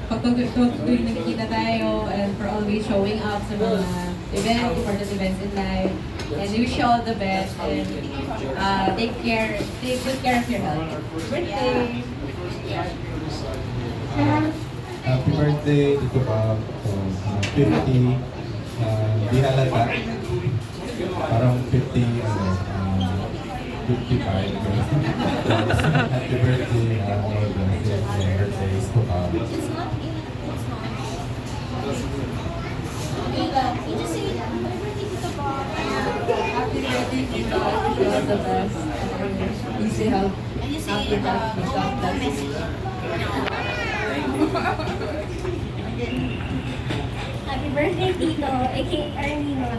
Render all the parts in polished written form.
pag tuloy nagkikita tayo and for always showing up sa mga important events in life. And we wish you all the best and take good care of your health. Birthday! Happy birthday, Tito Bob. 50. Di halata. Parang 50, 55. Happy birthday, all the birthdays to Bob. You just say happy birthday to the Bob. Happy birthday, Tito. Wish you all the best. Easy health. And you say Happy birthday, the message. Happy birthday, Tito, aka Arlino.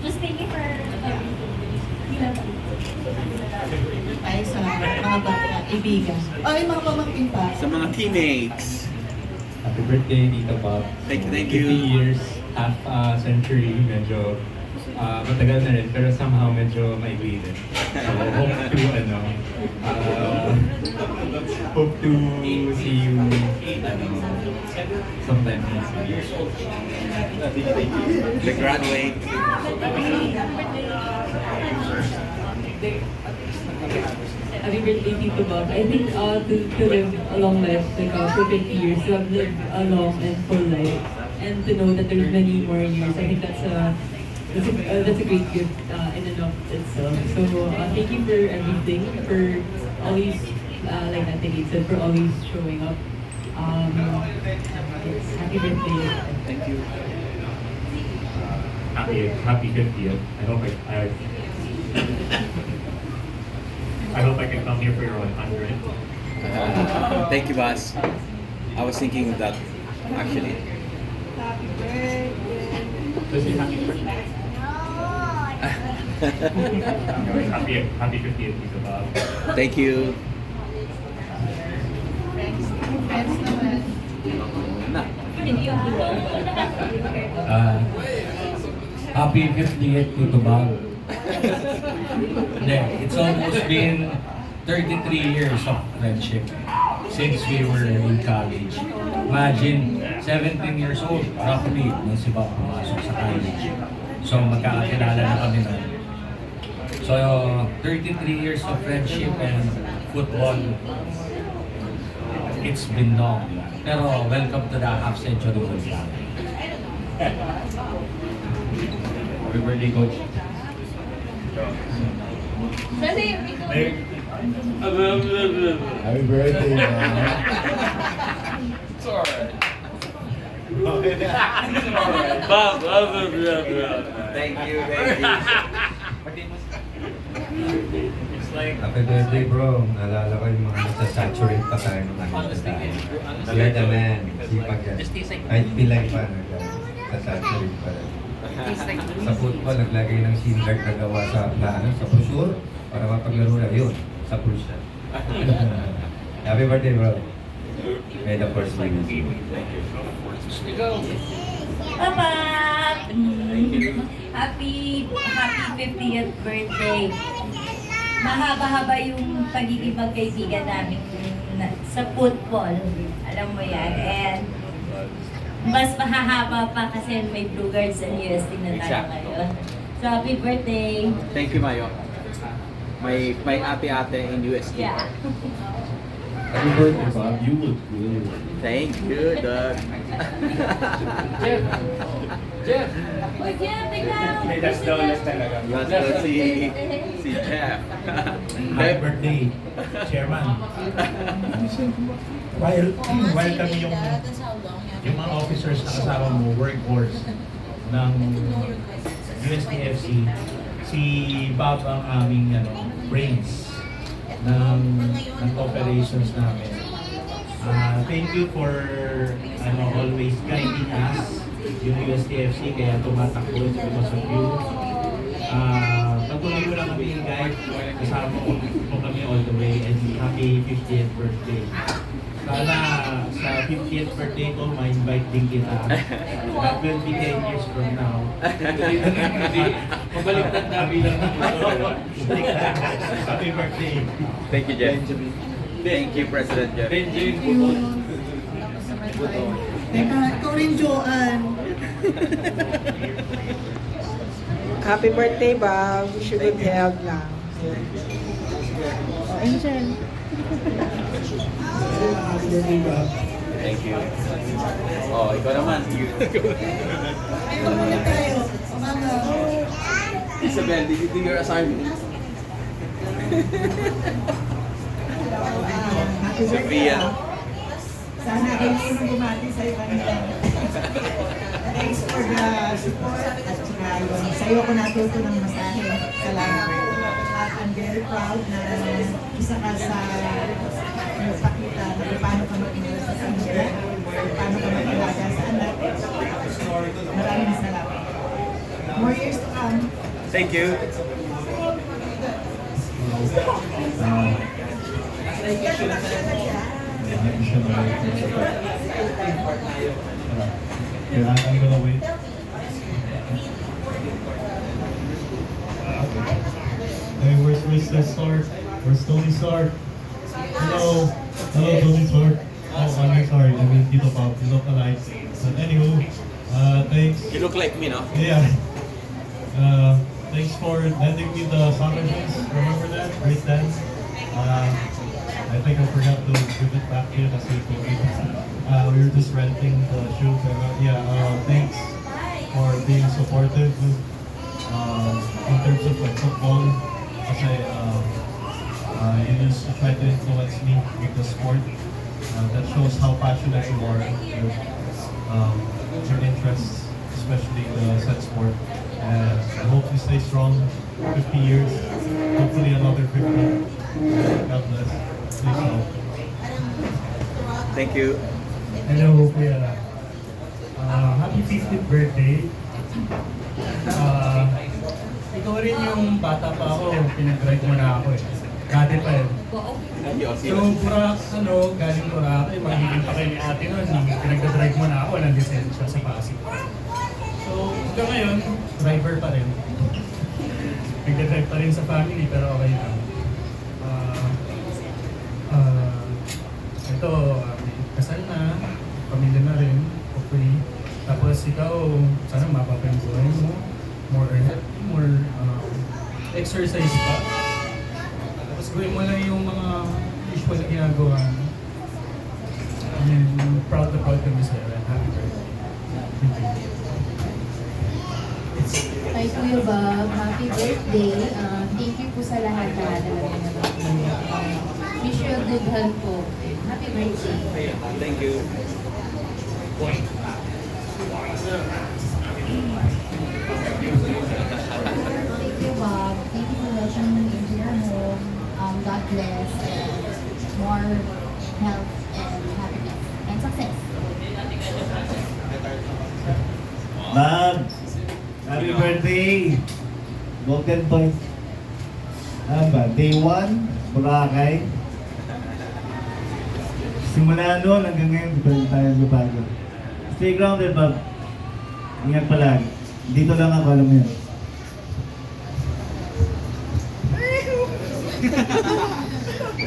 Just thank you for everything. Ay, sa mga kaibigan. Ay, mga pamangkin pa. Sa mga teammates. Happy birthday, Tito Bob. Thank 50 you. years, half century, medyo matagal na rin, pero somehow medyo maigli din. So, hope to see you, sometime next year. The graduate. Happy birthday, Tito Bob. I think to live a long life, like for 50 years, to have lived a long and full life, and to know that there's many more years, I think that's a great gift in and of itself. So thank you for everything, for always, like Natalie said, for always showing up. Yes, happy birthday. Thank you. Happy 50th. I hope I can come here for your 100. Thank you, boss. I was thinking of that actually. Happy 50th, Tito Bob. Thank you. Happy 50th Tito Bob. It's almost been 33 years of friendship since we were in college. Imagine, 17 years old, roughly, nung si Bob pumasok sa college. So, magkakakilala na kami nun. So, 33 years of friendship and football, it's been long. Pero, welcome to the half-century World Cup. Happy birthday, Coach. Happy birthday, man. It's alright. Thank you, thank you. Happy birthday, bro. Naalala ko yung mga nasa-saturate pa tayo nung ano sa tayo. You're the man. Sipag yan. Kahit pilay pa, nasa-saturate pa rin. Sa football, naglagay ng SIM card na gawa sa plano, sa brochure, para mapaglaro na yun, sa pulsa. Happy birthday, bro. May the first win. Papa! Happy 50th birthday. Mahaba-haba yung pagiging magkaibigan namin sa football. Alam mo yan. And mas mahahaba pa kasi may Blue Guards and UST na tayo ngayon. So happy birthday! Thank you, Mayo. My ate-ate in UST. Yeah. Happy birthday, Bob. You look good. Thank you, Doug. Jeff, ikaw! That's talaga. Let's go si Jeff. Happy birthday, Chairman. While kami yung mga officers na kasama mo, workhorse ng USTFC, si Bob ang aming brains ng operations namin. Thank you for always guiding us, yung USTFC, kaya tumatakbo because of you. Patuloy mo lang kami i-guide, kasama mo kami all the way, and happy 50th birthday. Sana sa 50th birthday ko, ma-invite din kita. That will be 10 years from now. Mabaliktad na bilang happy birthday. Thank you, Jeff. Thank you, President Jeff. Benjamin. Teka, ikaw rin, Joanne. Happy birthday, Bob. Wish you good health lang. Angel. Thank you. Oh, ikaw naman. Ayun muna tayo. Mama. Isabel, did you do your assignment? Sophia. Sana kayo yung bumati sa ibang nila. Thanks for the support at saka yun. Sa'yo ko natuto ng masahe. Salamat. At I'm very proud na isa ka sa nagpakita na kung paano ka mag-ingat sa kanila, kung paano ka mag-alaga sa anak. Maraming salamat. More years to come. Thank you. Yeah, I'm gonna wait. Hey, where's the Star? Where's Tony Star? Hello. Hello, Tony Star. Oh, I'm sorry. I mean, Tito Bob. You look alike. But anywho, thanks. You look like me, no? Yeah. Thanks for lending me the soccer shoes. Remember that? Great dance. I think I forgot to give it back to you kasi we were just renting the shoe. Yeah, thanks for being supportive in terms of like football. Kasi you used to try to influence me with the sport. That shows how passionate you are with your interests, especially the set sport. And I hope you stay strong 50 years, hopefully another 50. God bless. Please help. Thank you. Hello, Kuya. Happy 50th birthday. Ikaw rin yung bata pa ako, pinag-drive mo na ako eh. Dati pa yun. So, galing Boracay, magiging pa kayo ni ate nun, pinag-drive mo na ako, nang-lisensya sa Pasig. So, hanggang ngayon, driver pa rin. Nag-drive pa rin sa family, pero okay lang. Ito, kasal na, pamilya na rin, hopefully. Tapos ikaw, sana mapapa yung buhay mo, more healthy, more exercise pa. Tapos gawin mo lang yung mga usual na ginagawa mo. And proud about kami sa'yo, and happy birthday. Thank you. Hi Kuya Bob, happy birthday. Thank you po sa lahat-lahat na wish you a good health po. Happy birthday. Thank you. Thank you Bob. Thank you for welcoming me into your home. God bless and more health and happiness and success. Bob, happy birthday! Golden Point. Ano ba? Day 1, Boracay. Simula noon hanggang ngayon, di pa rin tayo lupago. Stay grounded, Bob. Ingat palagi. Dito lang ako, alam mo yun.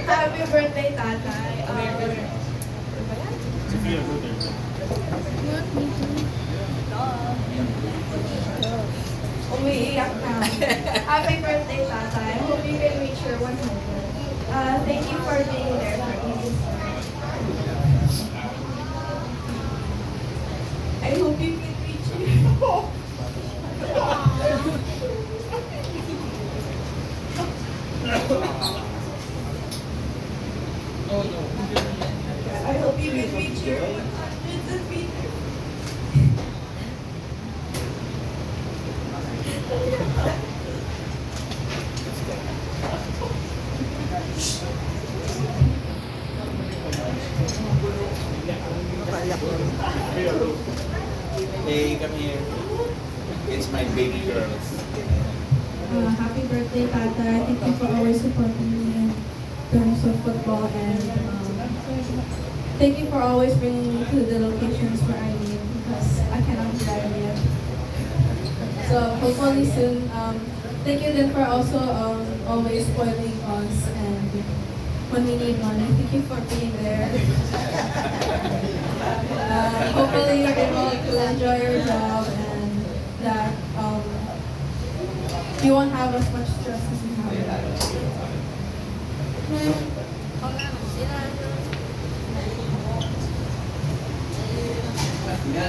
Happy birthday, tatay. Umiiyak na. Happy birthday, tatay. Hope you can reach your 100. Thank you for being there for me. I hope you can reach it. I hope you can reach your 100 meters. Hey, come here. It's my baby girls. Happy birthday, Tata. Thank you for always supporting me in terms of football and thank you for always bringing me to the locations where I live because I cannot drive yet. So hopefully soon. Thank you then for also always spoiling us and when we need money. Thank you for being there. enjoy your job and that you won't have as much stress as you have.